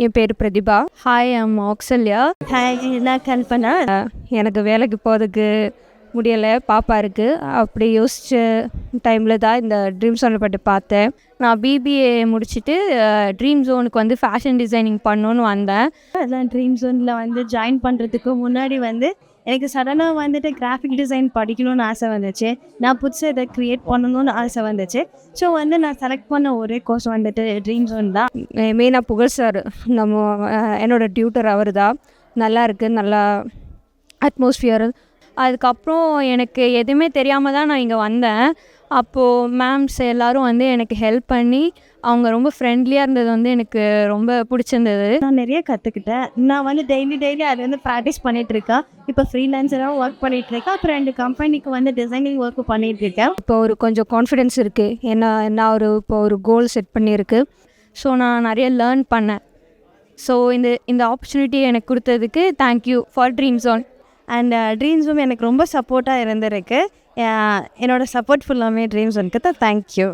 என் பேர் Pratibha. Hi, I'm Akshalya. Hi, நான் கல்பனா. எனக்கு வேலைக்கு போகிறதுக்கு முடியலை, பாப்பா இருக்குது. அப்படி யோசித்த டைமில் தான் இந்த ட்ரீம் ஜோனை பற்றி பார்த்தேன். நான் பிபிஏ முடிச்சுட்டு ட்ரீம் ஜோனுக்கு வந்து ஃபேஷன் டிசைனிங் பண்ணணுன்னு வந்தேன். அதான் ட்ரீம் ஜோனில் ஜாயின் பண்ணுறதுக்கு முன்னாடி எனக்கு சடனாக கிராஃபிக் டிசைன் படிக்கணும்னு ஆசை வந்துச்சு. நான் புதுசாக இதை க்ரியேட் பண்ணணும்னு ஆசை வந்துச்சு. ஸோ நான் செலக்ட் பண்ண ஒரே கோர்ஸ் ட்ரீம் ஜோன் தான். மெயினாக புகழ் சார், என்னோடய டியூட்டர் அவர் தான். நல்லா இருக்குது, நல்லா அட்மாஸ்ஃபியர். அதுக்கப்புறம் எனக்கு எதுவுமே தெரியாமல் தான் நான் இங்கே வந்தேன். அப்போது மேம்ஸ் எல்லோரும் எனக்கு ஹெல்ப் பண்ணி அவங்க ரொம்ப ஃப்ரெண்ட்லியாக இருந்தது எனக்கு ரொம்ப பிடிச்சிருந்தது. நான் நிறைய கற்றுக்கிட்டேன். நான் டெய்லி அது ப்ராக்டிஸ் பண்ணிகிட்ருக்கேன். இப்போ ஃப்ரீலான்ஸராக ஒர்க் பண்ணிகிட்ருக்கேன். அப்புறம் 2 கம்பெனிக்கு டிசைனிங் ஒர்க் பண்ணிகிட்ருக்கேன். இப்போ ஒரு கொஞ்சம் கான்ஃபிடென்ஸ் இருக்குது. நான் இப்போ ஒரு கோல் செட் பண்ணியிருக்கு. ஸோ நான் நிறைய லேர்ன் பண்ணேன். ஸோ இந்த ஆப்பர்ச்சுனிட்டி எனக்கு கொடுத்ததுக்கு thank you for Dream Zone. And Dream Zone எனக்கு ரொம்ப சப்போர்ட்டாக இருந்திருக்கு. என்னோடய சப்போர்ட் ஃபுல்லாமே ட்ரீம் ஜோனுக்கு தான். தேங்க்யூ.